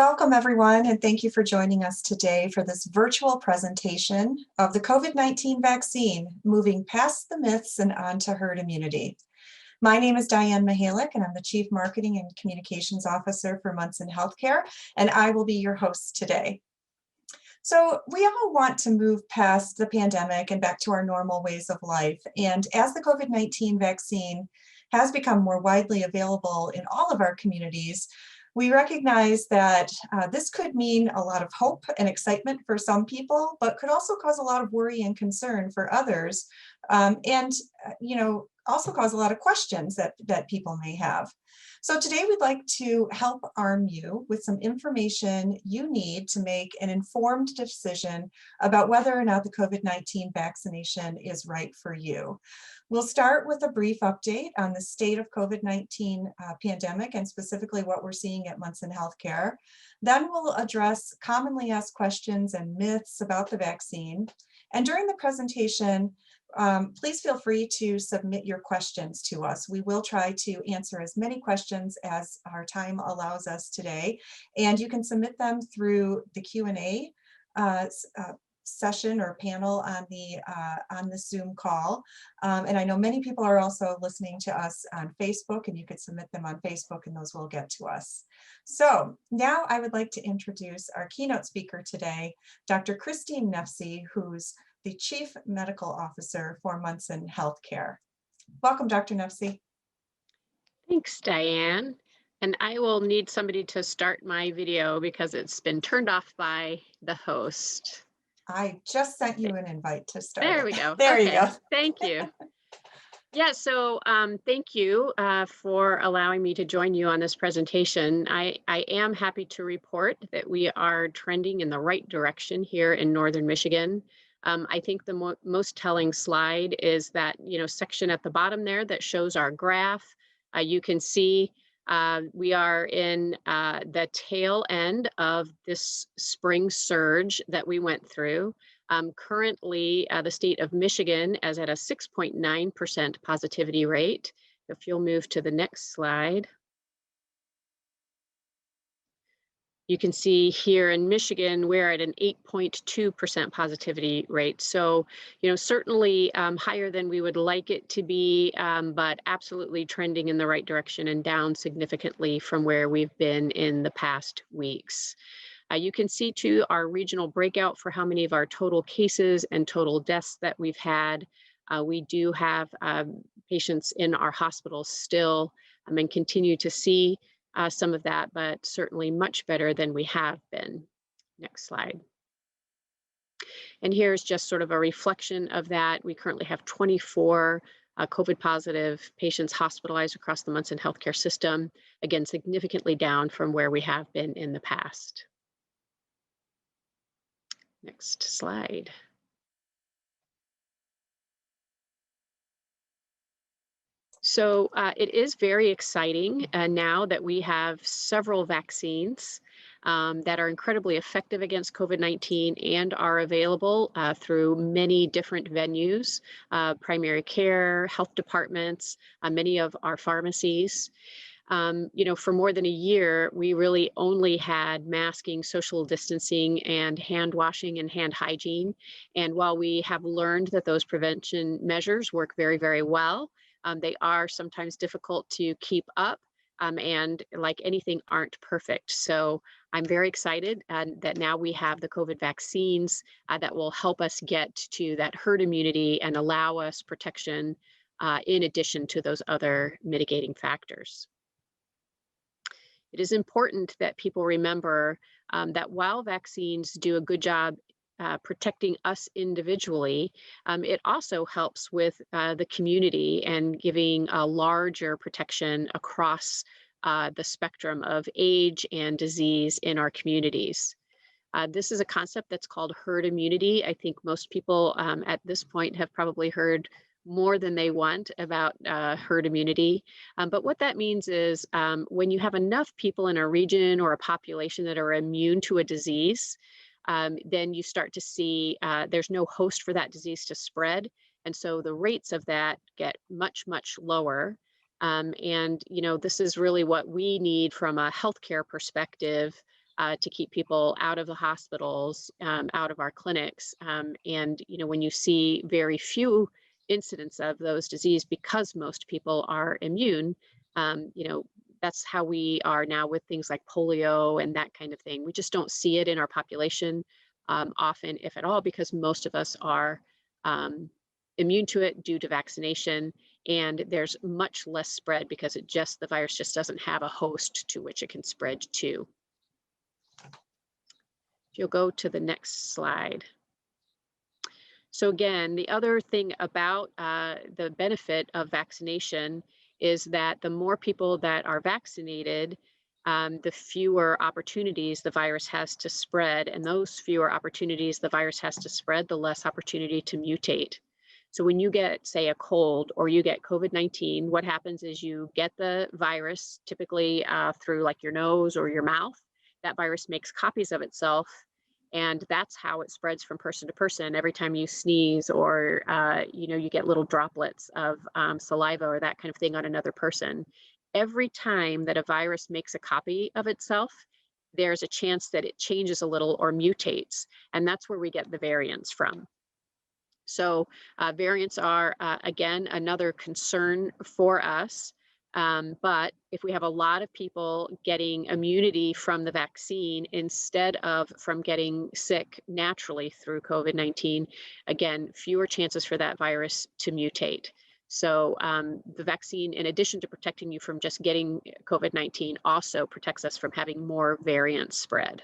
Welcome, everyone, and thank you for joining us today for this virtual presentation of the COVID-19 vaccine, moving past the myths and onto herd immunity. My name is Diane Mihalik, and I'm the Chief Marketing and Communications Officer for Munson Healthcare, and I will be your host today. So we all want to move past the pandemic and back to our normal ways of life. And as the COVID-19 vaccine has become more widely available in all of our communities, we recognize that this could mean a lot of hope and excitement for some people, but could also cause a lot of worry and concern for others, and also cause a lot of questions that people may have. So today we'd like to help arm you with some information you need to make an informed decision about whether or not the COVID-19 vaccination is right for you. We'll start with a brief update on the state of COVID-19 pandemic and specifically what we're seeing at Munson Healthcare. Then we'll address commonly asked questions and myths about the vaccine. And during the presentation, please feel free to submit your questions to us. We will try to answer as many questions as our time allows us today, and you can submit them through the Q&A session or panel on the Zoom call. And I know many people are also listening to us on Facebook, and you could submit them on Facebook and those will get to us. So now I would like to introduce our keynote speaker today, Dr. Christine Nefcy, who's the Chief Medical Officer for Munson Healthcare. Welcome, Dr. Nefcy. Thanks, Diane. And I will need somebody to start my video because it's been turned off by the host. I just sent you an invite to start. There we go. There okay. you go. Thank you. Yeah, so thank you for allowing me to join you on this presentation. I am happy to report that we are trending in the right direction here in Northern Michigan. I think the most telling slide is that section at the bottom there that shows our graph. You can see we are in the tail end of this spring surge that we went through. Currently, the state of Michigan is at a 6.9% positivity rate. If you'll move to the next slide. You can see here in Michigan, we're at an 8.2% positivity rate. So, certainly higher than we would like it to be, but absolutely trending in the right direction and down significantly from where we've been in the past weeks. You can see too our regional breakout for how many of our total cases and total deaths that we've had. We do have patients in our hospitals still and continue to see some of that, but certainly much better than we have been. Next slide. And here's just sort of a reflection of that. We currently have 24 COVID positive patients hospitalized across the Munson Healthcare system, again, significantly down from where we have been in the past. Next slide. So it is very exciting now that we have several vaccines that are incredibly effective against COVID-19 and are available through many different venues, primary care, health departments, many of our pharmacies. For more than a year, we really only had masking, social distancing, and hand washing and hand hygiene. And while we have learned that those prevention measures work very, very well, they are sometimes difficult to keep up, and like anything, aren't perfect. So I'm very excited that now we have the COVID vaccines that will help us get to that herd immunity and allow us protection in addition to those other mitigating factors. It is important that people remember that while vaccines do a good job protecting us individually, it also helps with the community and giving a larger protection across the spectrum of age and disease in our communities. This is a concept that's called herd immunity. I think most people at this point have probably heard more than they want about herd immunity. But what that means is when you have enough people in a region or a population that are immune to a disease, then you start to see there's no host for that disease to spread. And so the rates of that get much, much lower. And, this is really what we need from a healthcare perspective to keep people out of the hospitals, out of our clinics. And, when you see very few incidents of those disease because most people are immune, that's how we are now with things like polio and that kind of thing. We just don't see it in our population often, if at all, because most of us are immune to it due to vaccination. And there's much less spread because the virus just doesn't have a host to which it can spread to. If you'll go to the next slide. So again, the other thing about the benefit of vaccination is that the more people that are vaccinated, the fewer opportunities the virus has to spread. And those fewer opportunities the virus has to spread, the less opportunity to mutate. So when you get, say, a cold or you get COVID-19, what happens is you get the virus typically through like your nose or your mouth. That virus makes copies of itself. And that's how it spreads from person to person. Every time you sneeze or, you get little droplets of saliva or that kind of thing on another person. Every time that a virus makes a copy of itself, there's a chance that it changes a little or mutates. And that's where we get the variants from. So variants are, again, another concern for us. But if we have a lot of people getting immunity from the vaccine instead of from getting sick naturally through COVID-19, again, fewer chances for that virus to mutate. So the vaccine, in addition to protecting you from just getting COVID-19, also protects us from having more variant spread.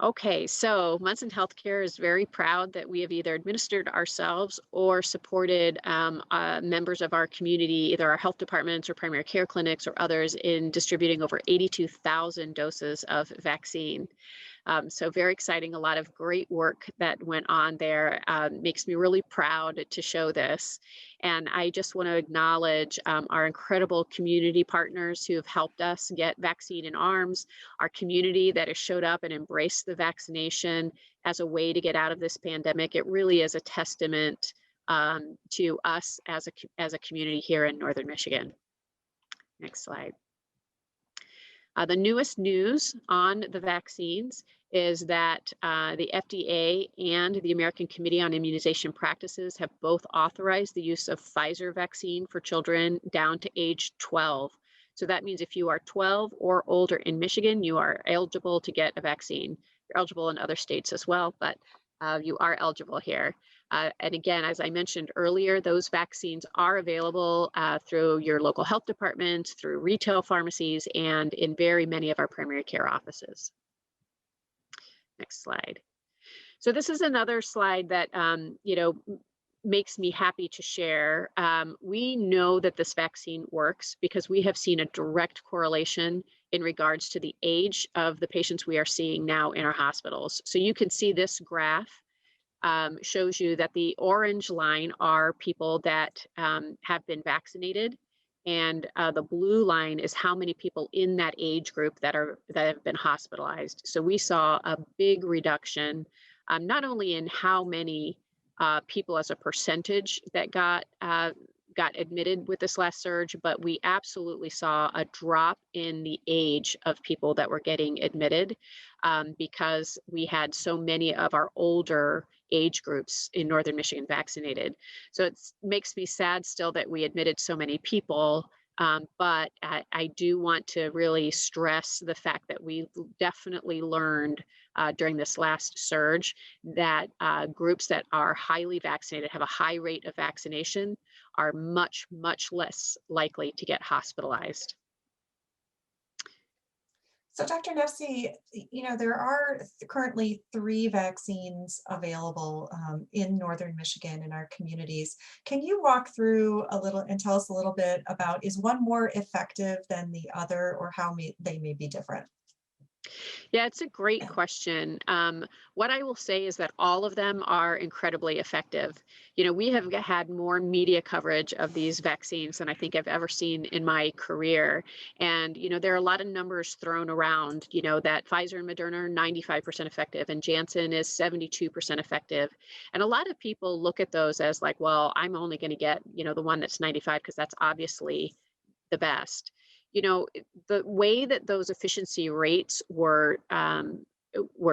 Okay, so Munson Healthcare is very proud that we have either administered ourselves or supported members of our community, either our health departments or primary care clinics or others, in distributing over 82,000 doses of vaccine. So very exciting, a lot of great work that went on there. Makes me really proud to show this. And I just want to acknowledge our incredible community partners who have helped us get vaccine in arms, our community that has showed up and embraced the vaccination as a way to get out of this pandemic. It really is a testament to us as a community here in Northern Michigan. Next slide. The newest news on the vaccines is that the FDA and the American Committee on Immunization Practices have both authorized the use of Pfizer vaccine for children down to age 12. So that means if you are 12 or older in Michigan, you are eligible to get a vaccine. You're eligible in other states as well, but you are eligible here. And again, as I mentioned earlier, those vaccines are available through your local health department, through retail pharmacies, and in very many of our primary care offices. Next slide. So this is another slide that, makes me happy to share. We know that this vaccine works because we have seen a direct correlation in regards to the age of the patients we are seeing now in our hospitals. So you can see this graph shows you that the orange line are people that have been vaccinated, and the blue line is how many people in that age group that have been hospitalized. So we saw a big reduction, not only in how many people as a percentage that got admitted with this last surge, but we absolutely saw a drop in the age of people that were getting admitted because we had so many of our older age groups in Northern Michigan vaccinated. So it makes me sad still that we admitted so many people, but I do want to really stress the fact that we definitely learned during this last surge that groups that are highly vaccinated, have a high rate of vaccination, are much, much less likely to get hospitalized. So Dr. Nefcy, there are currently 3 vaccines available in Northern Michigan in our communities. Can you walk through a little and tell us a little bit about, is one more effective than the other, or how they may be different? Yeah, it's a great question. What I will say is that all of them are incredibly effective. We have had more media coverage of these vaccines than I think I've ever seen in my career. And, there are a lot of numbers thrown around, that Pfizer and Moderna are 95% effective and Janssen is 72% effective. And a lot of people look at those as like, well, I'm only going to get, the one that's 95 because that's obviously the best. the way that those efficiency rates were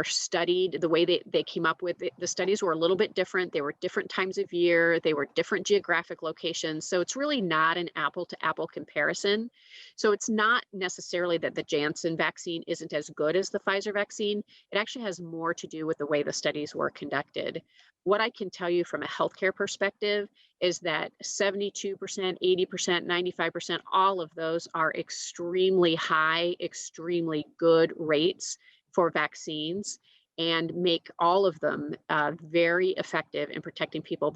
studied, the way they came up with it, the studies were a little bit different. They were different times of year, they were different geographic locations. So it's really not an apple to apple comparison. So it's not necessarily that the Janssen vaccine isn't as good as the Pfizer vaccine. It actually has more to do with the way the studies were conducted. What I can tell you from a healthcare perspective is that 72%, 80%, 95%, all of those are extremely high, extremely good rates for vaccines, and make all of them very effective in protecting people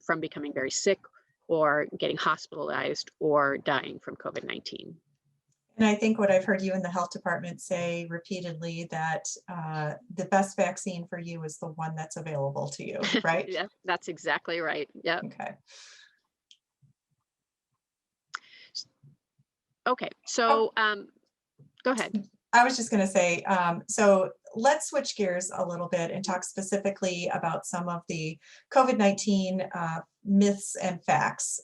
from becoming very sick or getting hospitalized or dying from COVID-19. And I think what I've heard you in the health department say repeatedly, that the best vaccine for you is the one that's available to you, right? Yeah, that's exactly right. Yep. Okay. Okay, so go ahead. I was just going to say, so let's switch gears a little bit and talk specifically about some of the COVID-19 myths and facts.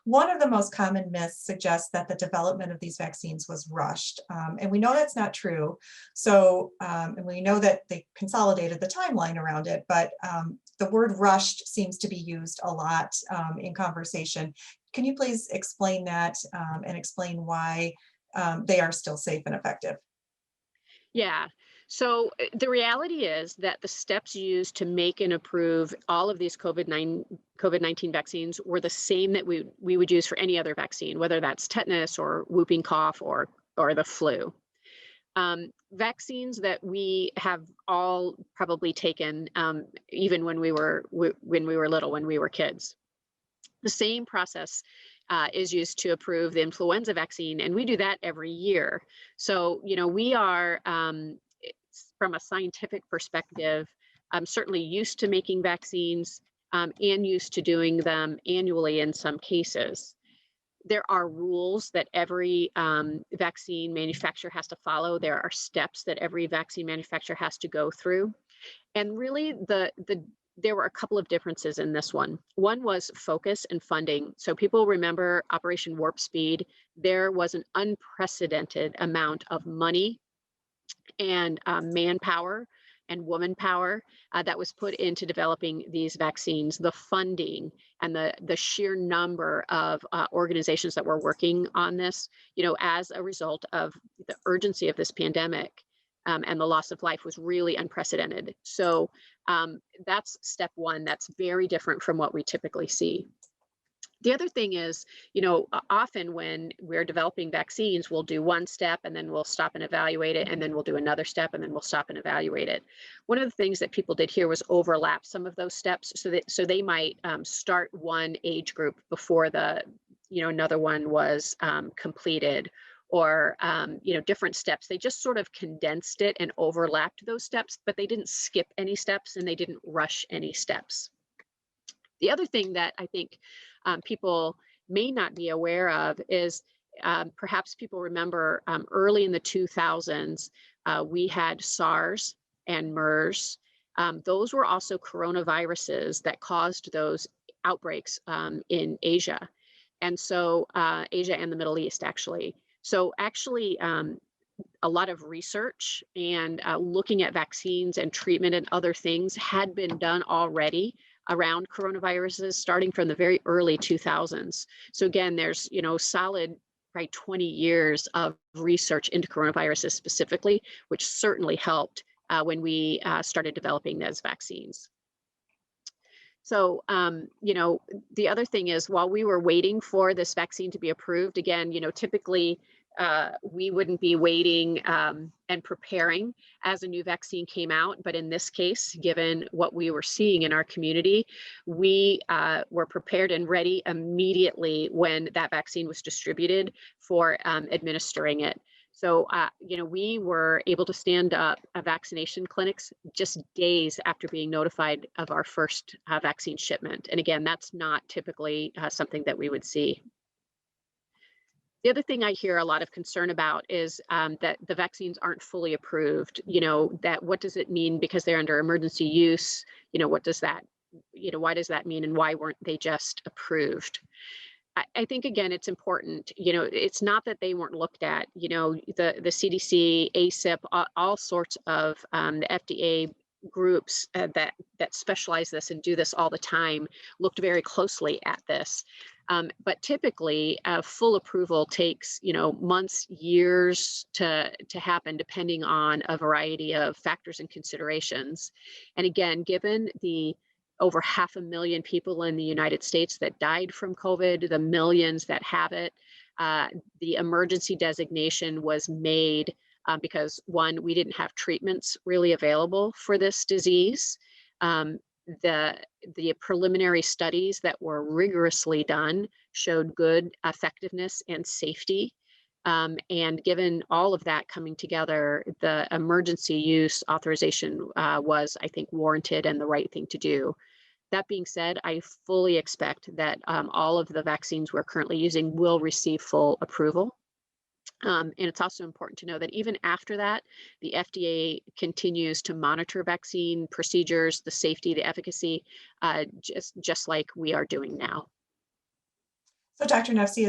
One of the most common myths suggests that the development of these vaccines was rushed, and we know that's not true. So, and we know that they consolidated the timeline around it, but the word rushed seems to be used a lot in conversation. Can you please explain that and explain why they are still safe and effective? Yeah. So the reality is that the steps used to make and approve all of these COVID-19 vaccines were the same that we would use for any other vaccine, whether that's tetanus or whooping cough or the flu. Vaccines that we have all probably taken, even when we were little, when we were kids. The same process is used to approve the influenza vaccine, and we do that every year. So, we are, from a scientific perspective, certainly used to making vaccines and used to doing them annually in some cases. There are rules that every vaccine manufacturer has to follow. There are steps that every vaccine manufacturer has to go through. And really, there were a couple of differences in this one. One was focus and funding. So people remember Operation Warp Speed. There was an unprecedented amount of money and manpower and woman power that was put into developing these vaccines. The funding and the sheer number of organizations that were working on this, as a result of the urgency of this pandemic and the loss of life, was really unprecedented. So that's step one. That's very different from what we typically see. The other thing is, often when we're developing vaccines, we'll do one step and then we'll stop and evaluate it, and then we'll do another step and then we'll stop and evaluate it. One of the things that people did here was overlap some of those steps, so they might start one age group before another one was completed, or different steps. They just sort of condensed it and overlapped those steps, but they didn't skip any steps and they didn't rush any steps. The other thing that I think people may not be aware of is perhaps people remember early in the 2000s, we had SARS and MERS. Those were also coronaviruses that caused those outbreaks in Asia. And so Asia and the Middle East, actually. So actually, a lot of research and looking at vaccines and treatment and other things had been done already around coronaviruses starting from the very early 2000s. So again, there's solid 20 years of research into coronaviruses specifically, which certainly helped when we started developing those vaccines. So, the other thing is, while we were waiting for this vaccine to be approved, again, typically we wouldn't be waiting and preparing as a new vaccine came out. But in this case, given what we were seeing in our community, we were prepared and ready immediately when that vaccine was distributed for administering it. So, we were able to stand up vaccination clinics just days after being notified of our first vaccine shipment. And again, that's not typically something that we would see. The other thing I hear a lot of concern about is that the vaccines aren't fully approved. That what does it mean because they're under emergency use? What does that, why does that mean, and why weren't they just approved? I think again, it's important. It's not that they weren't looked at. The CDC, ACIP, all sorts of the FDA groups that specialize this and do this all the time looked very closely at this. But typically, full approval takes months, years to happen, depending on a variety of factors and considerations. And again, given the over 500,000 people in the United States that died from COVID, the millions that have it. The emergency designation was made because one, we didn't have treatments really available for this disease. Um, the preliminary studies that were rigorously done showed good effectiveness and safety. And given all of that coming together, the emergency use authorization was, I think, warranted and the right thing to do. That being said, I fully expect that all of the vaccines we're currently using will receive full approval. And it's also important to know that even after that, the FDA continues to monitor vaccine procedures, the safety, the efficacy, just like we are doing now. So Dr. Nefcy,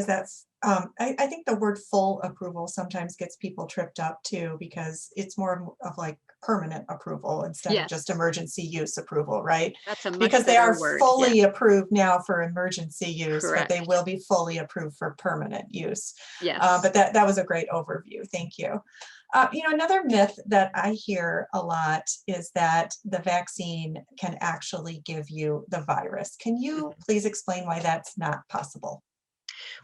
I think the word full approval sometimes gets people tripped up too, because it's more of like permanent approval instead of just Yes, emergency use approval, right? that's a much Because they are better word. Yeah, fully approved now for emergency use, but they will correct. be fully approved for permanent use. Yes. But that was a great overview. Thank you. Another myth that I hear a lot is that the vaccine can actually give you the virus. Can you Mhm. please explain why that's not possible?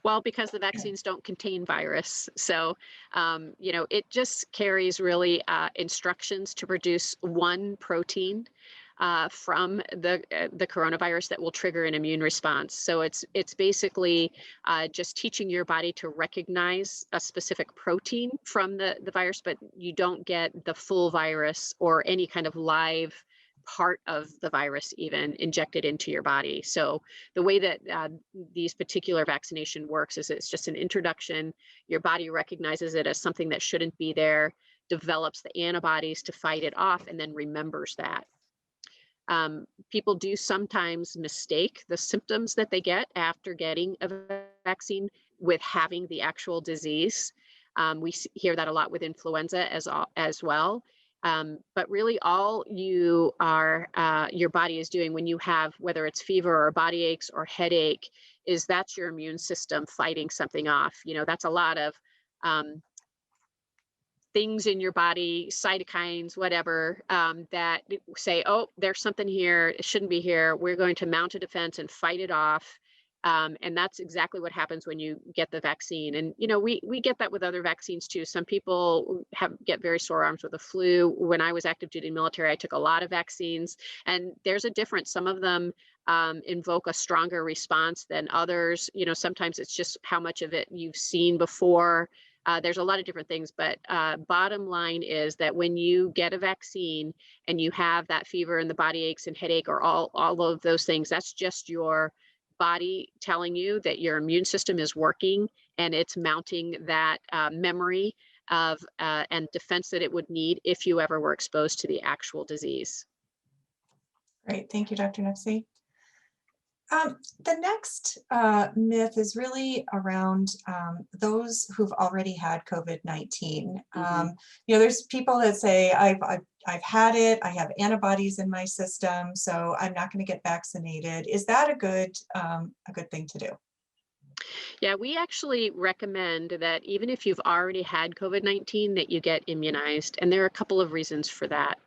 Well, because the vaccines don't contain virus. So, it just carries really instructions to produce one protein from the coronavirus that will trigger an immune response. So it's basically just teaching your body to recognize a specific protein from the virus, but you don't get the full virus or any kind of live part of the virus even injected into your body. So the way that these particular vaccination works is it's just an introduction. Your body recognizes it as something that shouldn't be there, develops the antibodies to fight it off, and then remembers that. People do sometimes mistake the symptoms that they get after getting a vaccine with having the actual disease. We hear that a lot with influenza as well. But really, all your body is doing when you have, whether it's fever or body aches or headache, is that's your immune system fighting something off. That's a lot of um, things in your body, cytokines, whatever, that say, oh, there's something here, it shouldn't be here. We're going to mount a defense and fight it off. And that's exactly what happens when you get the vaccine. And we get that with other vaccines too. Some people get very sore arms with the flu. When I was active duty military, I took a lot of vaccines, and there's a difference. Some of them invoke a stronger response than others. Sometimes it's just how much of it you've seen before. There's a lot of different things, but bottom line is that when you get a vaccine and you have that fever and the body aches and headache or all of those things, that's just your body telling you that your immune system is working and it's mounting that memory of and defense that it would need if you ever were exposed to the actual disease. Great. Thank you, Dr. Nefcy. The next myth is really around those who've already had COVID-19. Mhm. There's people that say, I've had it, I have antibodies in my system, so I'm not going to get vaccinated. Is that a good thing to do? Yeah, we actually recommend that even if you've already had COVID-19, that you get immunized. And there are a couple of reasons for that.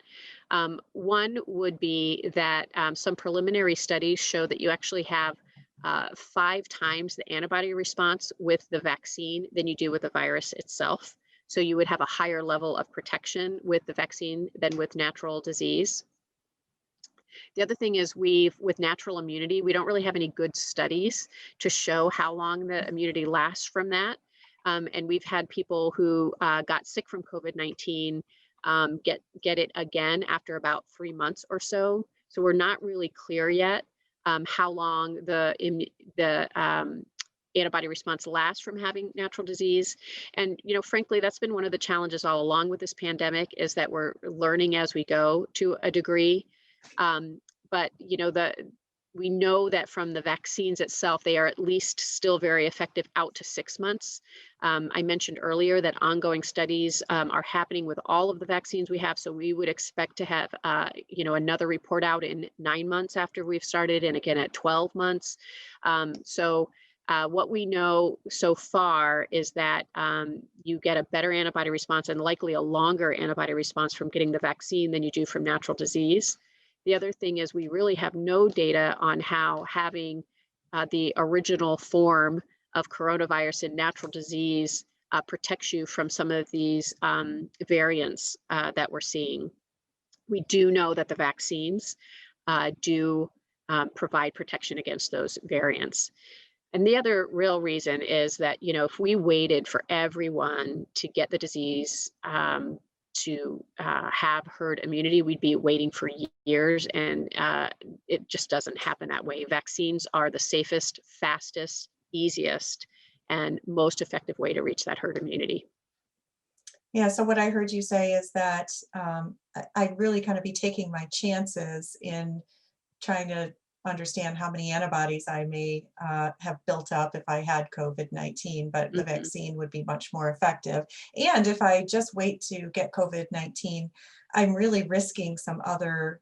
One would be that some preliminary studies show that you actually have 5 times the antibody response with the vaccine than you do with the virus itself. So you would have a higher level of protection with the vaccine than with natural disease. The other thing is with natural immunity, we don't really have any good studies to show how long the immunity lasts from that. And we've had people who got sick from COVID-19 get it again after about 3 months or so. So we're not really clear yet how long the antibody response lasts from having natural disease. And frankly, that's been one of the challenges all along with this pandemic, is that we're learning as we go to a degree. Um, but we know that from the vaccines itself, they are at least still very effective out to 6 months. I mentioned earlier that ongoing studies are happening with all of the vaccines we have. So we would expect to have, another report out in 9 months after we've started, and again at 12 months. What we know so far is that you get a better antibody response and likely a longer antibody response from getting the vaccine than you do from natural disease. The other thing is we really have no data on how having the original form of coronavirus in natural disease protects you from some of these variants that we're seeing. We do know that the vaccines do provide protection against those variants. And the other real reason is that, if we waited for everyone to get the disease to have herd immunity, we'd be waiting for years, and it just doesn't happen that way. Vaccines are the safest, fastest, easiest, and most effective way to reach that herd immunity. Yeah, so what I heard you say is that I'd really kind of be taking my chances in trying to understand how many antibodies I may have built up if I had COVID-19, but the vaccine would be much more effective. And if I just wait to get COVID-19, I'm really risking some other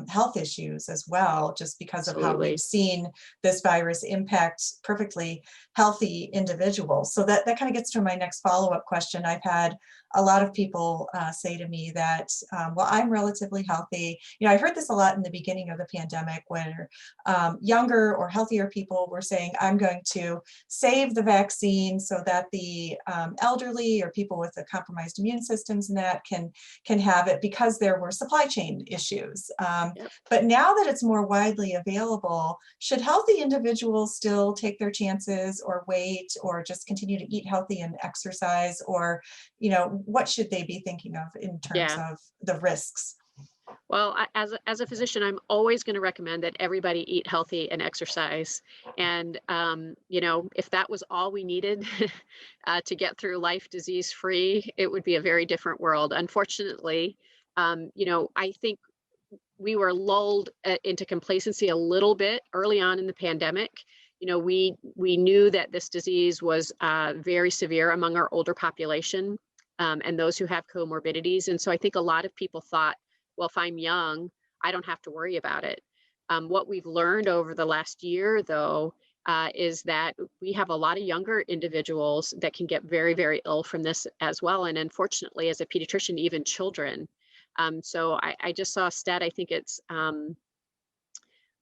health issues as well, just because of how Absolutely. we've seen this virus impact perfectly healthy individuals. So that kind of gets to my next follow-up question. I've had a lot of people say to me that, well, I'm relatively healthy. I heard this a lot in the beginning of the pandemic, where younger or healthier people were saying, I'm going to save the vaccine so that the elderly or people with the compromised immune systems and that can have it, because there were supply chain issues. Yep. But now that it's more widely available, should healthy individuals still take their chances or wait, or just continue to eat healthy and exercise? Or, what should they be thinking of in terms Yeah. of the risks? Well, as a physician, I'm always going to recommend that everybody eat healthy and exercise. And, if that was all we needed to get through life disease free, it would be a very different world. Unfortunately, I think we were lulled into complacency a little bit early on in the pandemic. We knew that this disease was very severe among our older population and those who have comorbidities. And so I think a lot of people thought, well, if I'm young, I don't have to worry about it. What we've learned over the last year, though, is that we have a lot of younger individuals that can get very, very ill from this as well. And unfortunately, as a pediatrician, even children. So I just saw a stat. I think it's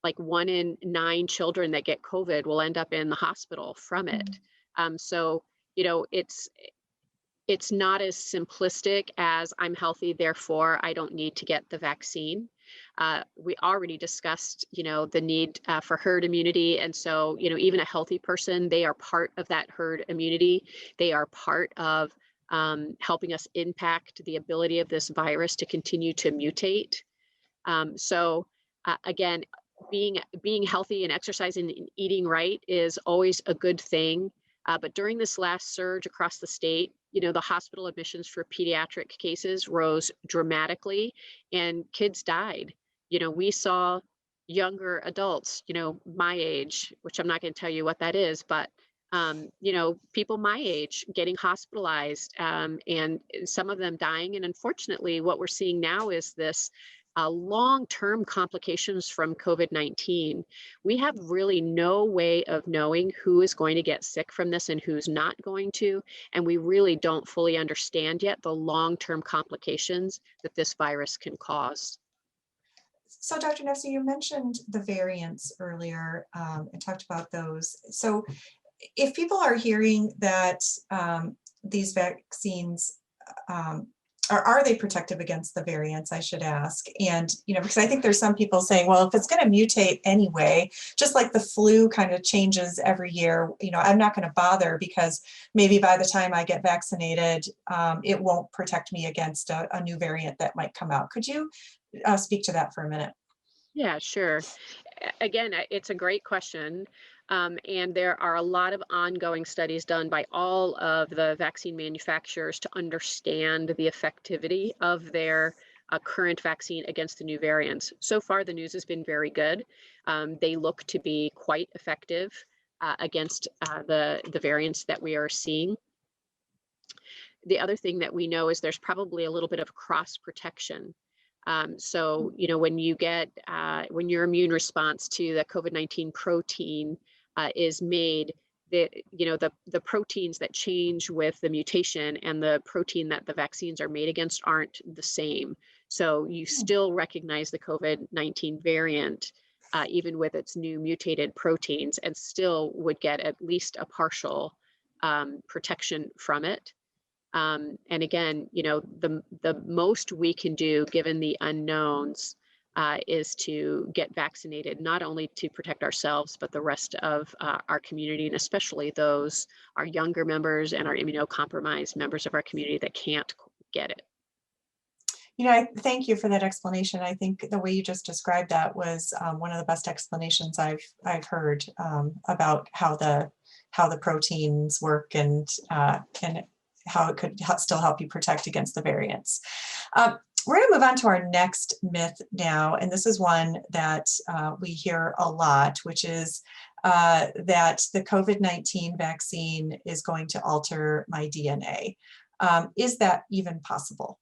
like 1 in 9 children that get COVID will end up in the hospital from it. So, it's not as simplistic as I'm healthy, therefore I don't need to get the vaccine. We already discussed, the need for herd immunity. And so, even a healthy person, they are part of that herd immunity. They are part of helping us impact the ability of this virus to continue to mutate. Again, being healthy and exercising and eating right is always a good thing. But during this last surge across the state, the hospital admissions for pediatric cases rose dramatically, and kids died. We saw younger adults, my age, which I'm not going to tell you what that is, but people my age getting hospitalized, and some of them dying. And unfortunately, what we're seeing now is this long-term complications from COVID-19. We have really no way of knowing who is going to get sick from this and who's not going to. And we really don't fully understand yet the long-term complications that this virus can cause. So, Dr. Nefcy, you mentioned the variants earlier and talked about those. So if people are hearing that these vaccines are they protective against the variants, I should ask? And, because I think there's some people saying, well, if it's going to mutate anyway, just like the flu kind of changes every year, I'm not going to bother, because maybe by the time I get vaccinated, it won't protect me against a new variant that might come out. Could you speak to that for a minute? Yeah, sure. Again, it's a great question. And there are a lot of ongoing studies done by all of the vaccine manufacturers to understand the effectivity of their a current vaccine against the new variants. So far, the news has been very good. They look to be quite effective against the variants that we are seeing. The other thing that we know is there's probably a little bit of cross protection. So, when you get, when your immune response to the COVID-19 protein is made, the proteins that change with the mutation and the protein that the vaccines are made against aren't the same. So you still recognize the COVID-19 variant, even with its new mutated proteins, and still would get at least a partial protection from it. And again, the most we can do, given the unknowns, is to get vaccinated, not only to protect ourselves, but the rest of our community, and especially those, our younger members and our immunocompromised members of our community that can't get it. I thank you for that explanation. I think the way you just described that was one of the best explanations I've heard about how the proteins work and how it could still help you protect against the variants. We're going to move on to our next myth now, and this is one that we hear a lot, which is that the COVID-19 vaccine is going to alter my DNA. Is that even possible?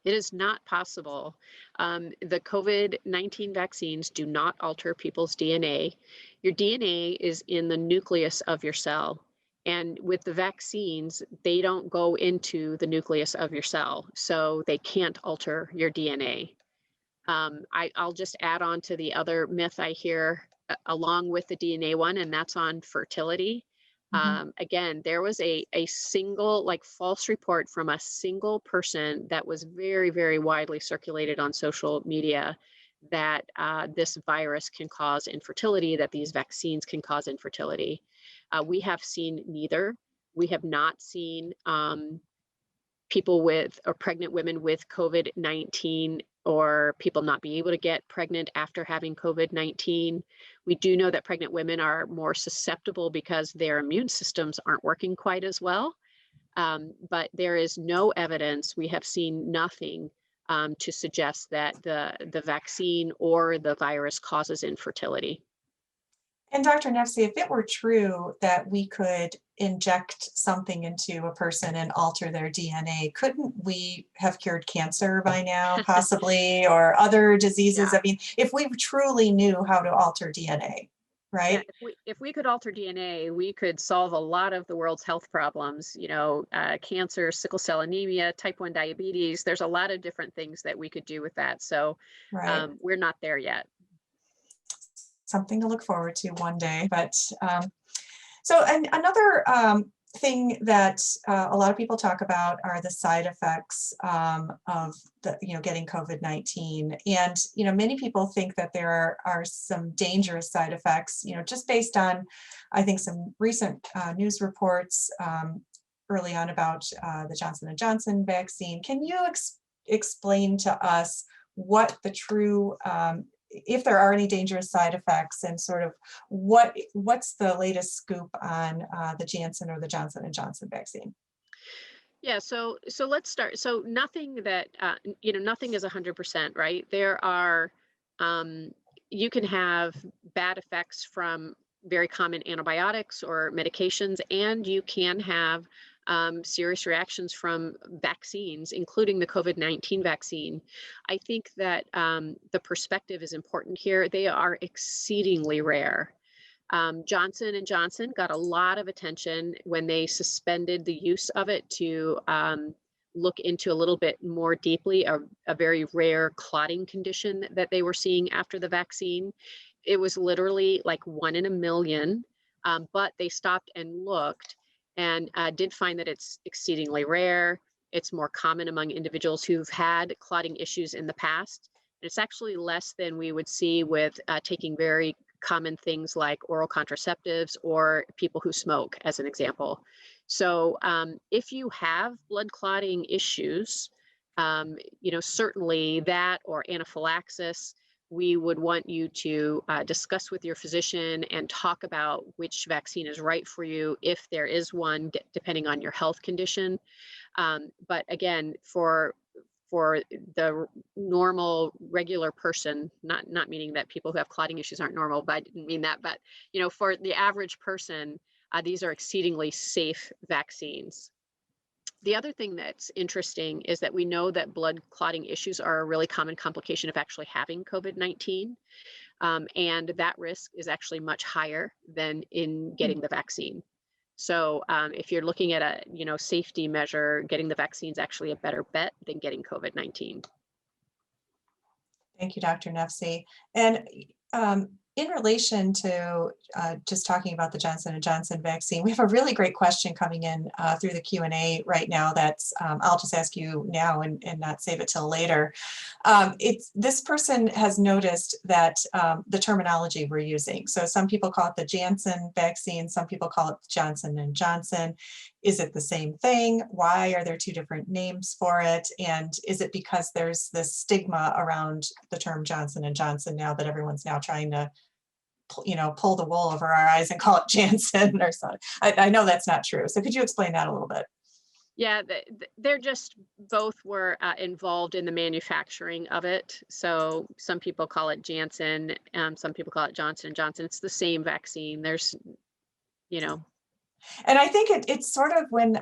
It is not possible. The COVID-19 vaccines do not alter people's DNA. Your DNA is in the nucleus of your cell. And with the vaccines, they don't go into the nucleus of your cell, so they can't alter your DNA. I'll just add on to the other myth I hear along with the DNA one, and that's on fertility. Again, there was a single false report from a single person that was very, very widely circulated on social media that this virus can cause infertility, that these vaccines can cause infertility. We have seen neither. We have not seen people with or pregnant women with COVID-19 or people not being able to get pregnant after having COVID-19. We do know that pregnant women are more susceptible because their immune systems aren't working quite as well. But there is no evidence, we have seen nothing to suggest that the vaccine or the virus causes infertility. And Dr. Nefcy, if it were true that we could inject something into a person and alter their DNA, couldn't we have cured cancer by now, possibly, or other diseases? Yeah. I mean, if we truly knew how to alter DNA, right? Yeah, if we could alter DNA, we could solve a lot of the world's health problems, cancer, sickle cell anemia, type 1 diabetes. There's a lot of different things that we could do with that. So Right. we're not there yet. Something to look forward to one day. But so another thing that a lot of people talk about are the side effects of getting COVID-19, and many people think that there are some dangerous side effects. Just based on, I think, some recent news reports early on about the Johnson & Johnson vaccine. Can you explain to us what the true if there are any dangerous side effects, and sort of what's the latest scoop on the Janssen or the Johnson & Johnson vaccine? Yeah, so let's start. So nothing that nothing is 100%, right? There are you can have bad effects from very common antibiotics or medications, and you can have serious reactions from vaccines, including the COVID-19 vaccine. I think that the perspective is important here. They are exceedingly rare. Johnson & Johnson got a lot of attention when they suspended the use of it to look into a little bit more deeply a very rare clotting condition that they were seeing after the vaccine. It was literally like 1 in a million, but they stopped and looked and did find that it's exceedingly rare. It's more common among individuals who've had clotting issues in the past. It's actually less than we would see with taking very common things like oral contraceptives or people who smoke, as an example. So if you have blood clotting issues, certainly that or anaphylaxis, we would want you to discuss with your physician and talk about which vaccine is right for you, if there is one, depending on your health condition. But again, for for the normal, regular person, not meaning that people who have clotting issues aren't normal, but I didn't mean that, but for the average person, these are exceedingly safe vaccines. The other thing that's interesting is that we know that blood clotting issues are a really common complication of actually having COVID-19. And that risk is actually much higher than in getting the vaccine. So if you're looking at a safety measure, getting the vaccine is actually a better bet than getting COVID-19. Thank you, Dr. Nefcy. And in relation to just talking about the Johnson & Johnson vaccine, we have a really great question coming in through the Q&A right now that's, I'll just ask you now and not save it till later. This person has noticed that the terminology we're using. So some people call it the Janssen vaccine, some people call it Johnson & Johnson. Is it the same thing? Why are there two different names for it? And is it because there's this stigma around the term Johnson & Johnson now that everyone's now trying to pull the wool over our eyes and call it Janssen or something? I know that's not true. So could you explain that a little bit? Yeah, they're just both were involved in the manufacturing of it. So some people call it Janssen, some people call it Johnson & Johnson. It's the same vaccine. There's, And I think it's sort of when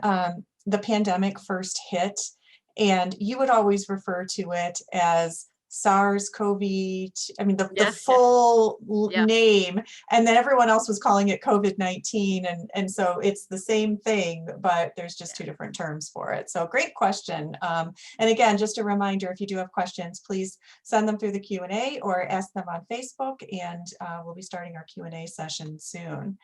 the pandemic first hit, and you would always refer to it as SARS-CoV, I mean, the full name, and then everyone else was calling it COVID-19. And so it's the same thing, but there's just two different terms for it. So great question. And again, just a reminder, if you do have questions, please send them through the Q&A or ask them on Facebook, and we'll be starting our Q&A session soon.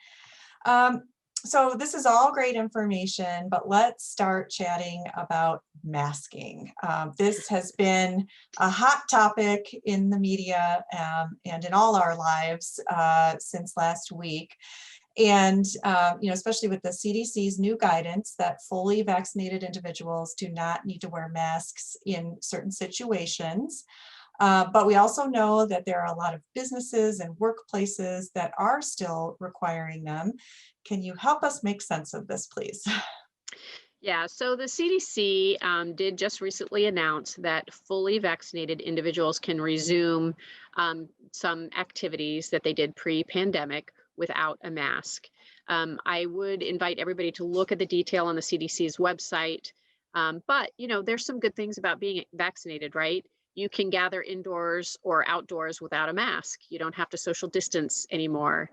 So this is all great information, but let's start chatting about masking. This has been a hot topic in the media and in all our lives since last week. And, especially with the CDC's new guidance that fully vaccinated individuals do not need to wear masks in certain situations. But we also know that there are a lot of businesses and workplaces that are still requiring them. Can you help us make sense of this, please? Yeah, so the CDC did just recently announce that fully vaccinated individuals can resume some activities that they did pre-pandemic without a mask. I would invite everybody to look at the detail on the CDC's website. But, there's some good things about being vaccinated, right? You can gather indoors or outdoors without a mask. You don't have to social distance anymore.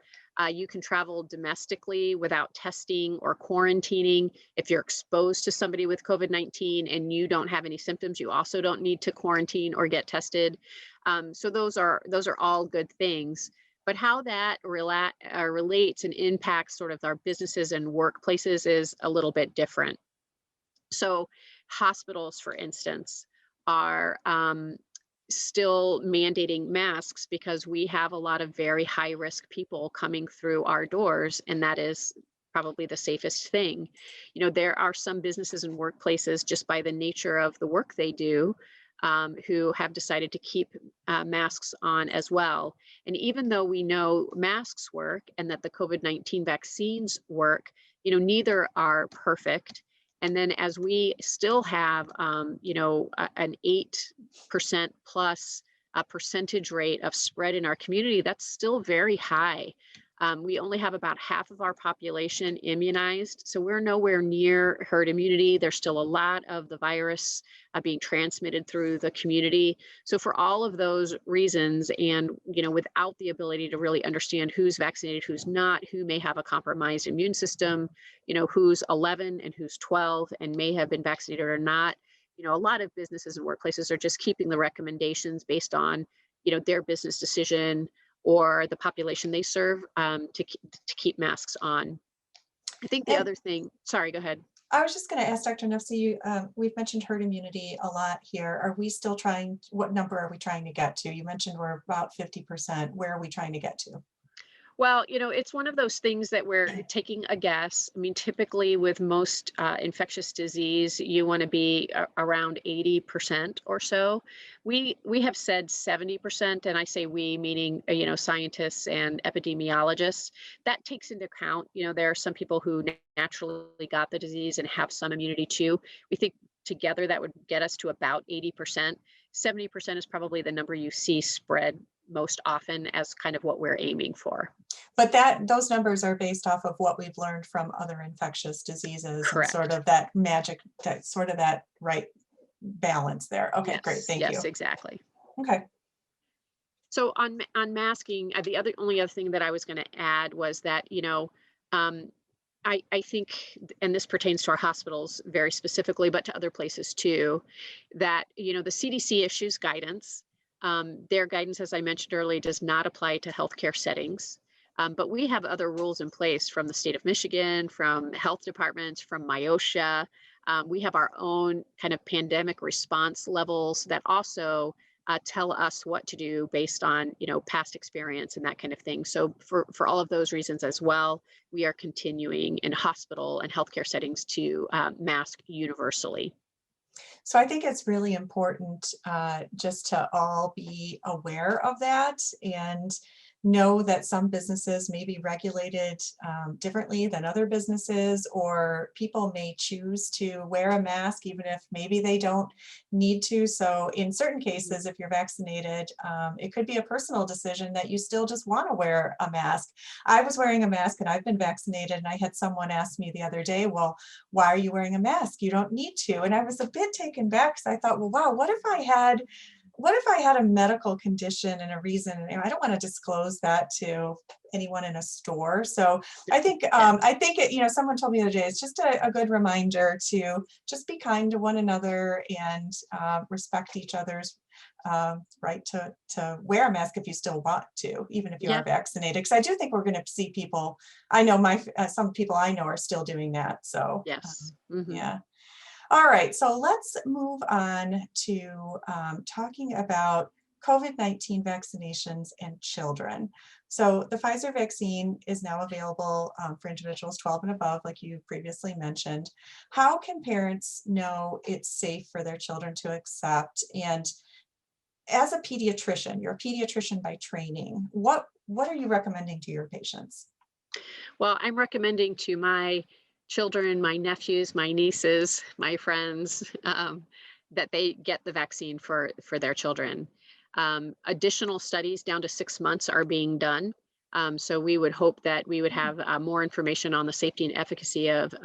You can travel domestically without testing or quarantining. If you're exposed to somebody with COVID-19 and you don't have any symptoms, you also don't need to quarantine or get tested. So those are all good things. But how that relates and impacts sort of our businesses and workplaces is a little bit different. So hospitals, for instance, are still mandating masks because we have a lot of very high risk people coming through our doors, and that is probably the safest thing. There are some businesses and workplaces, just by the nature of the work they do, who have decided to keep masks on as well. And even though we know masks work and that the COVID-19 vaccines work, neither are perfect. And then as we still have, an 8% plus percentage rate of spread in our community, that's still very high. We only have about half of our population immunized, so we're nowhere near herd immunity. There's still a lot of the virus being transmitted through the community. So for all of those reasons, and without the ability to really understand who's vaccinated, who's not, who may have a compromised immune system, who's 11 and who's 12 and may have been vaccinated or not, a lot of businesses and workplaces are just keeping the recommendations based on, their business decision or the population they serve to keep masks on. I think the other thing, sorry, go ahead. I was just going to ask Dr. Nefcy, we've mentioned herd immunity a lot here. Are we still what number are we trying to get to? You mentioned we're about 50%. Where are we trying to get to? Well, it's one of those things that we're taking a guess. I mean, typically with most infectious disease, you want to be around 80% or so. We have said 70%, and I say we, meaning, scientists and epidemiologists. That takes into account, there are some people who naturally got the disease and have some immunity too. We think together, that would get us to about 80%. 70% is probably the number you see spread most often as kind of what we're aiming for. But those numbers are based off of what we've learned from other infectious diseases and sort Correct. of that magic, that right balance there. Okay, great. Yes, Thank you. yes, exactly. Okay. So on masking, the only other thing that I was going to add was that, um, I think, and this pertains to our hospitals very specifically, but to other places too, that, the CDC issues guidance. Their guidance, as I mentioned earlier, does not apply to healthcare settings. But we have other rules in place from the state of Michigan, from health departments, from MIOSHA. We have our own kind of pandemic response levels that also tell us what to do based on, past experience and that kind of thing. So for all of those reasons as well, we are continuing in hospital and healthcare settings to mask universally. So I think it's really important just to all be aware of that and know that some businesses may be regulated differently than other businesses, or people may choose to wear a mask even if maybe they don't need to. So in certain cases, if you're vaccinated, it could be a personal decision that you still just want to wear a mask. I was wearing a mask and I've been vaccinated, and I had someone ask me the other day, well, why are you wearing a mask? You don't need to. And I was a bit taken back because I thought, well, wow, what if I had a medical condition and a reason? And I don't want to disclose that to anyone in a store. So I think Yeah. someone told me the other day, it's just a good reminder to just be kind to one another and respect each other's right to wear a mask if you still want to, even if you Yeah. are vaccinated. Because I do think we're going to see people. I know some people I know are still doing that. So Yes. Hmm. yeah. All right, so let's move on to talking about COVID-19 vaccinations and children. So the Pfizer vaccine is now available for individuals 12 and above, like you previously mentioned. How can parents know it's safe for their children to accept? And as a pediatrician, you're a pediatrician by training, what are you recommending to your patients? Well, I'm recommending to my children, my nephews, my nieces, my friends, that they get the vaccine for their children. Additional studies down to 6 months are being done. So we would hope that we would have more information on the safety and efficacy of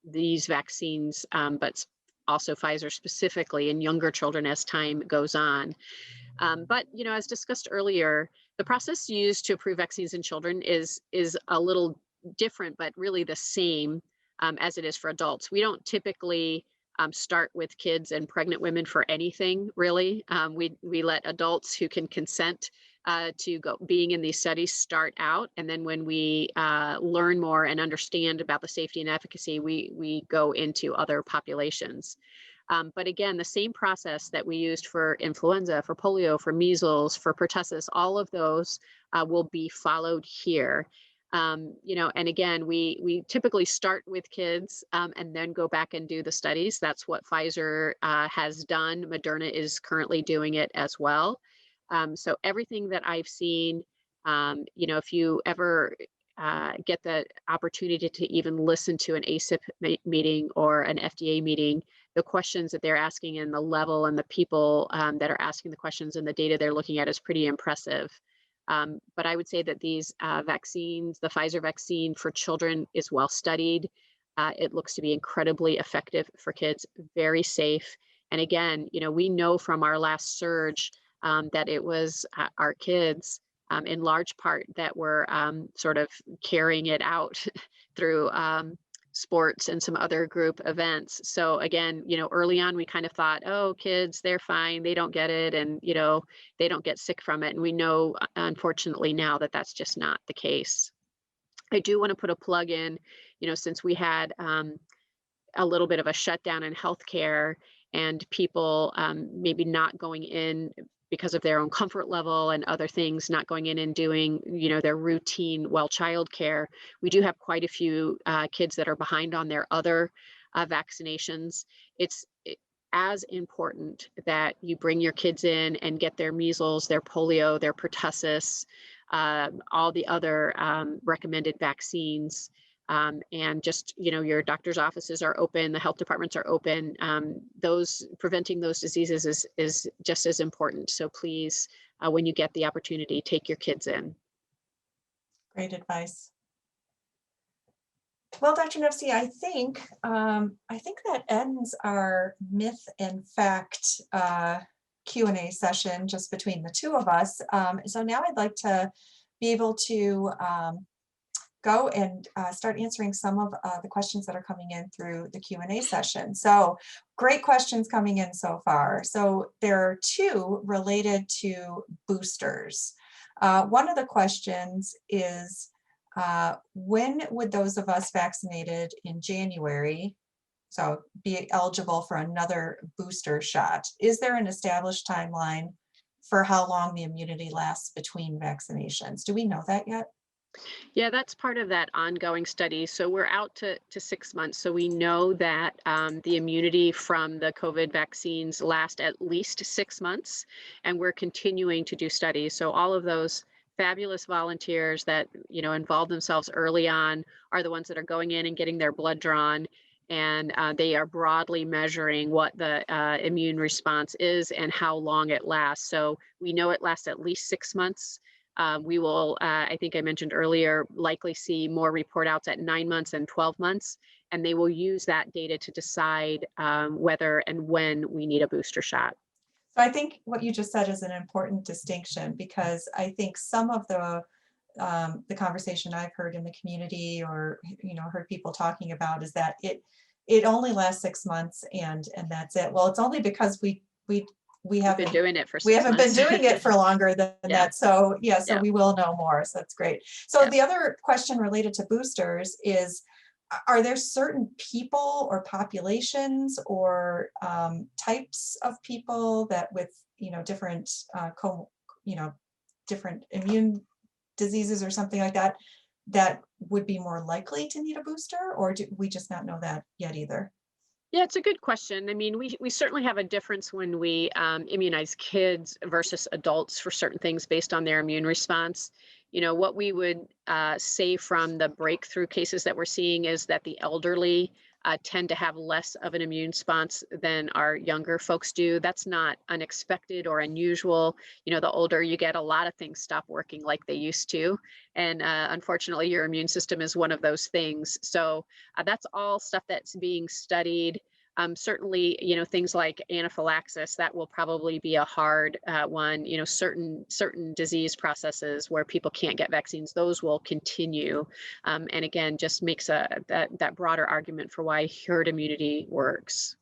these vaccines, but also Pfizer specifically in younger children as time goes on. But as discussed earlier, the process used to approve vaccines in children is a little different, but really the same as it is for adults. We don't typically start with kids and pregnant women for anything, really. We let adults who can consent to go being in these studies start out, and then when we learn more and understand about the safety and efficacy, we go into other populations. But again, the same process that we used for influenza, for polio, for measles, for pertussis, all of those will be followed here. And again, we typically start with kids and then go back and do the studies. That's what Pfizer has done. Moderna is currently doing it as well. So everything that I've seen, if you ever get the opportunity to even listen to an ACIP meeting or an FDA meeting, the questions that they're asking and the level and the people that are asking the questions and the data they're looking at is pretty impressive. But I would say that these vaccines, the Pfizer vaccine for children is well studied. It looks to be incredibly effective for kids, very safe. And again, we know from our last surge that it was our kids in large part that were sort of carrying it out through sports and some other group events. So again, early on we kind of thought, oh, kids, they're fine, they don't get it, and they don't get sick from it. And we know, unfortunately, now that that's just not the case. I do want to put a plug in, since we had a little bit of a shutdown in healthcare and people maybe not going in because of their own comfort level and other things, not going in and doing, their routine child care. We do have quite a few kids that are behind on their other vaccinations. It's as important that you bring your kids in and get their measles, their polio, their pertussis, all the other recommended vaccines. And just, your doctor's offices are open, the health departments are open. Those preventing those diseases is just as important. So please, when you get the opportunity, take your kids in. Great advice. Well, Dr. Nefcy, I think that ends our myth and fact Q&A session just between the two of us. So now I'd like to be able to go and start answering some of the questions that are coming in through the Q&A session. So great questions coming in so far. So there are two related to boosters. One of the questions is, when would those of us vaccinated in January, so be eligible for another booster shot? Is there an established timeline for how long the immunity lasts between vaccinations? Do we know that yet? Yeah, that's part of that ongoing study. So we're out to 6 months. So we know that the immunity from the COVID vaccines last at least 6 months, and we're continuing to do studies. So all of those fabulous volunteers that involve themselves early on are the ones that are going in and getting their blood drawn, and they are broadly measuring what the immune response is and how long it lasts. So we know it lasts at least 6 months. We will, I think I mentioned earlier, likely see more report outs at 9 months and 12 months, and they will use that data to decide whether and when we need a booster shot. So I think what you just said is an important distinction, because I think some of the conversation I've heard in the community, or heard people talking about, is that it only lasts 6 months and that's it. Well, it's only because we haven't been doing it for 6 we haven't been months. doing it for longer than Yeah. that. So yeah, so Yeah. we will know more. So that's great. So Yeah. the other question related to boosters is, are there certain people or populations or types of people that with different different immune diseases or something like that that would be more likely to need a booster, or do we just not know that yet either? Yeah, it's a good question. I mean, we certainly have a difference when we immunize kids versus adults for certain things based on their immune response. What we would say from the breakthrough cases that we're seeing is that the elderly tend to have less of an immune response than our younger folks do. That's not unexpected or unusual. The older you get, a lot of things stop working like they used to. And unfortunately, your immune system is one of those things. So that's all stuff that's being studied. Certainly, things like anaphylaxis, that will probably be a hard one. Certain disease processes where people can't get vaccines, those will continue. And again, just makes that broader argument for why herd immunity works.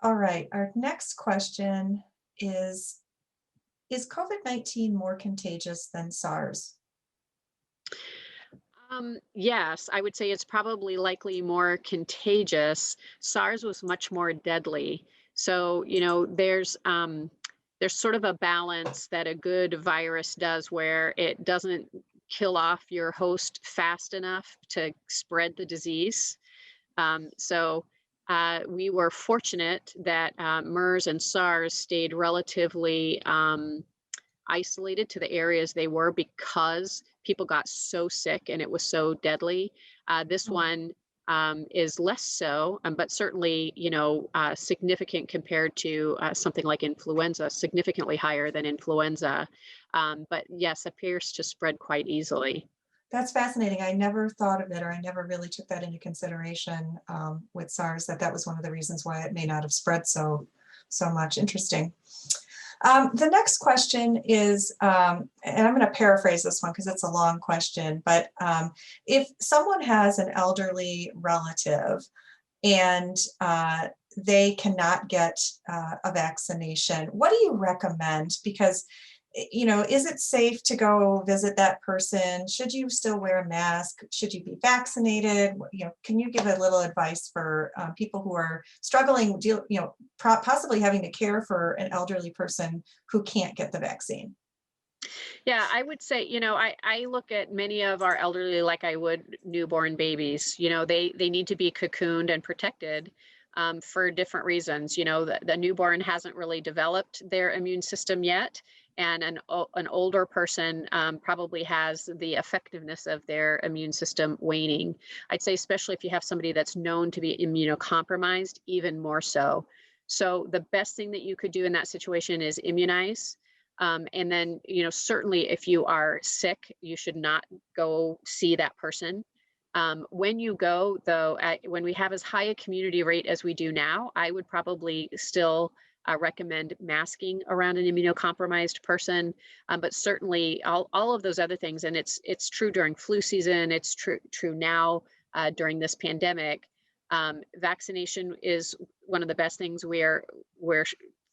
All right, our next question is COVID-19 more contagious than SARS? Yes, I would say it's probably likely more contagious. SARS was much more deadly. So, there's sort of a balance that a good virus does, where it doesn't kill off your host fast enough to spread the disease. So we were fortunate that MERS and SARS stayed relatively isolated to the areas they were, because people got so sick and it was so deadly. This one is less so, but certainly, significant compared to something like influenza, significantly higher than influenza. But yes, appears to spread quite easily. That's fascinating. I never thought of it, or I never really took that into consideration with SARS, that was one of the reasons why it may not have spread so much. Interesting. The next question is, and I'm going to paraphrase this one because it's a long question, but if someone has an elderly relative and they cannot get a vaccination, what do you recommend? Because is it safe to go visit that person? Should you still wear a mask? Should you be vaccinated? Can you give a little advice for people who are struggling, possibly having to care for an elderly person who can't get the vaccine? Yeah, I would say, I look at many of our elderly like I would newborn babies. They need to be cocooned and protected for different reasons. The newborn hasn't really developed their immune system yet. and an older person probably has the effectiveness of their immune system waning. I'd say especially if you have somebody that's known to be immunocompromised, even more so. So the best thing that you could do in that situation is immunize. And then, certainly if you are sick, you should not go see that person. When you go, though, when we have as high a community rate as we do now, I would probably still recommend masking around an immunocompromised person. But certainly all of those other things, and it's true during flu season, it's true now during this pandemic. Vaccination is one of the best things. We're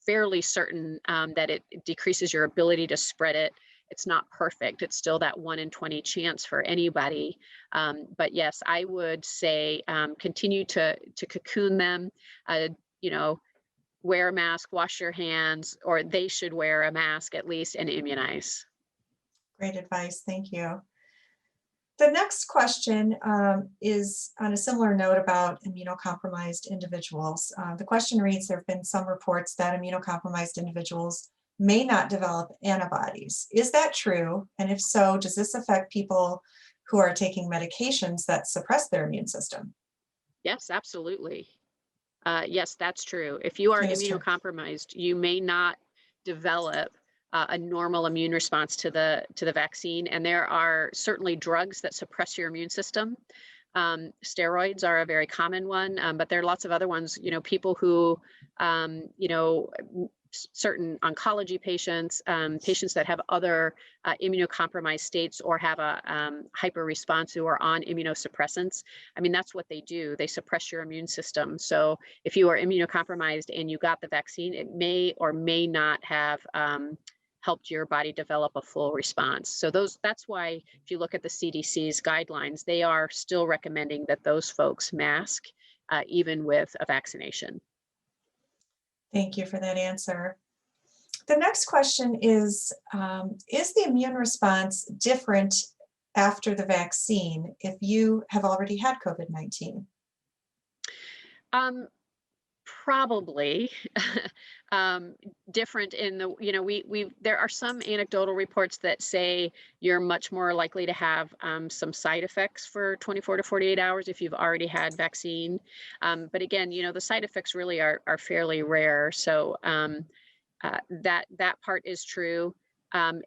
fairly certain that it decreases your ability to spread it. It's not perfect. It's still that 1 in 20 chance for anybody. But yes, I would say continue to cocoon them. You know, wear a mask, wash your hands, or they should wear a mask at least, and immunize. Great advice. Thank you. The next question is on a similar note about immunocompromised individuals. The question reads, there have been some reports that immunocompromised individuals may not develop antibodies. Is that true? And if so, does this affect people who are taking medications that suppress their immune system? Yes, absolutely. Yes, that's true. If you are It is true. immunocompromised, you may not develop a normal immune response to the vaccine, and there are certainly drugs that suppress your immune system. Steroids are a very common one, but there are lots of other ones. People who, certain oncology patients, patients that have other immunocompromised states or have a hyper response who are on immunosuppressants. I mean, that's what they do. They suppress your immune system. So if you are immunocompromised and you got the vaccine, it may or may not have helped your body develop a full response. So that's why if you look at the CDC's guidelines, they are still recommending that those folks mask even with a vaccination. Thank you for that answer. The next question is the immune response different after the vaccine if you have already had COVID-19? Probably different in the, there are some anecdotal reports that say you're much more likely to have some side effects for 24 to 48 hours if you've already had vaccine. But again, the side effects really are fairly rare. So that part is true.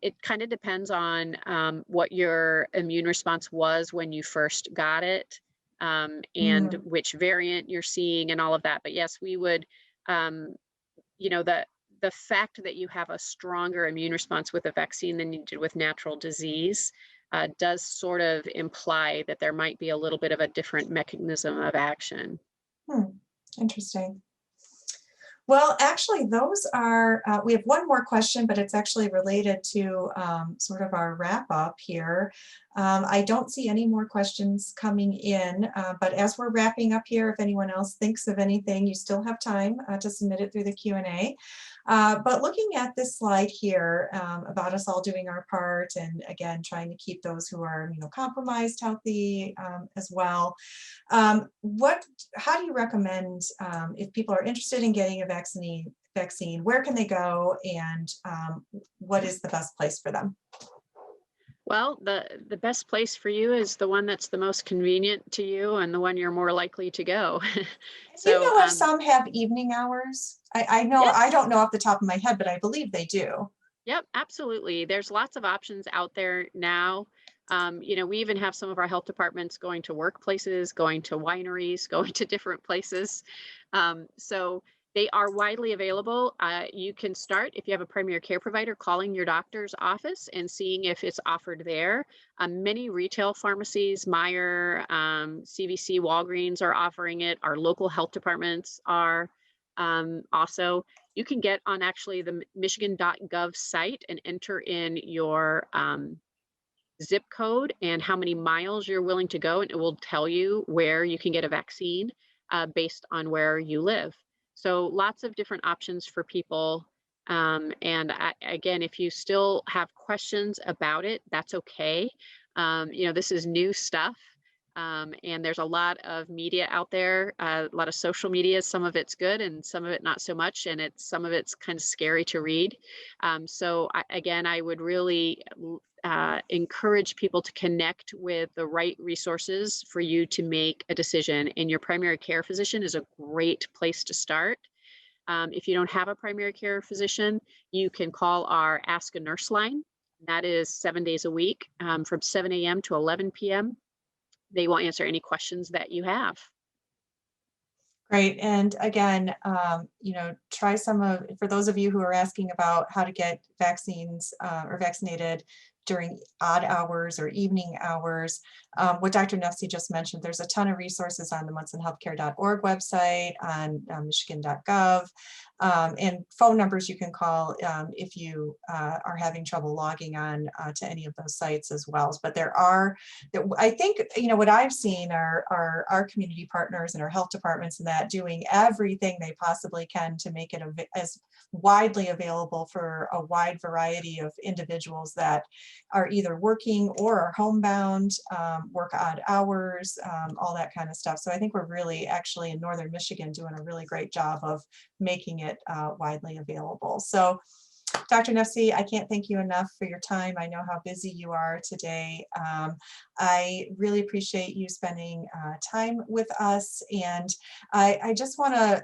It kind of depends on what your immune response was when you first got it, and Mm, which variant you're seeing and all of that. But yes, we would, um, the fact that you have a stronger immune response with a vaccine than you did with natural disease does sort of imply that there might be a little bit of a different mechanism of action. hmm, interesting. Well, actually, those are, we have one more question, but it's actually related to sort of our wrap up here. I don't see any more questions coming in, but as we're wrapping up here, if anyone else thinks of anything, you still have time to submit it through the Q&A. But looking at this slide here about us all doing our part and again, trying to keep those who are immunocompromised healthy as well. How do you recommend if people are interested in getting a vaccine, where can they go and what is the best place for them? Well, the best place for you is the one that's the most convenient to you and the one you're more likely to go. Do you So, know if some have evening hours? I know, yep, I don't know off the top of my head, but I believe they do. yep, absolutely. There's lots of options out there now. We even have some of our health departments going to workplaces, going to wineries, going to different places. So they are widely available. You can start, if you have a primary care provider, calling your doctor's office and seeing if it's offered there. Many retail pharmacies, Meijer, CVC, Walgreens are offering it. Our local health departments are also. You can get on actually the michigan.gov site and enter in your zip code and how many miles you're willing to go, and it will tell you where you can get a vaccine based on where you live. So lots of different options for people. Again, if you still have questions about it, that's okay. This is new stuff. And there's a lot of media out there, a lot of social media. Some of it's good and some of it not so much. And some of it's kind of scary to read. Again, I would really encourage people to connect with the right resources for you to make a decision. And your primary care physician is a great place to start. If you don't have a primary care physician, you can call our Ask a Nurse line. That is 7 days a week from 7 a.m. to 11 p.m. They will answer any questions that you have. Great. And again, try for those of you who are asking about how to get vaccines or vaccinated during odd hours or evening hours, what Dr. Nefcy just mentioned, there's a ton of resources on the munsonhealthcare.org website, on michigan.gov, and phone numbers you can call if you are having trouble logging on to any of those sites as well. But I think, what I've seen are our community partners and our health departments and that doing everything they possibly can to make it as widely available for a wide variety of individuals that are either working or are homebound, work odd hours, all that kind of stuff. So I think we're really actually in Northern Michigan doing a really great job of making it widely available. So Dr. Nefcy, I can't thank you enough for your time. I know how busy you are today. I really appreciate you spending time with us. And I just want to,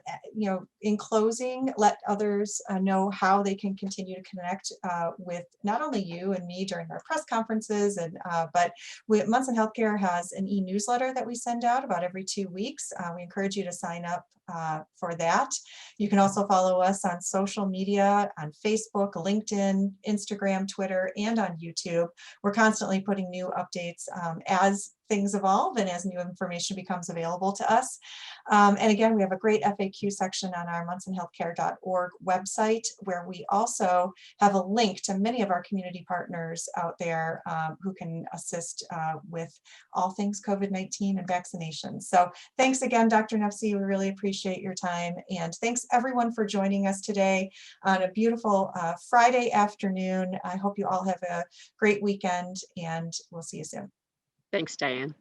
in closing, let others know how they can continue to connect with not only you and me during our press conferences, but Munson Healthcare has an e-newsletter that we send out about every 2 weeks. We encourage you to sign up for that. You can also follow us on social media, on Facebook, LinkedIn, Instagram, Twitter, and on YouTube. We're constantly putting new updates as things evolve and as new information becomes available to us. And again, we have a great FAQ section on our munsonhealthcare.org website, where we also have a link to many of our community partners out there who can assist with all things COVID-19 and vaccinations. So thanks again, Dr. Nefcy. We really appreciate your time. And thanks everyone for joining us today on a beautiful Friday afternoon. I hope you all have a great weekend, and we'll see you soon. Thanks, Diane.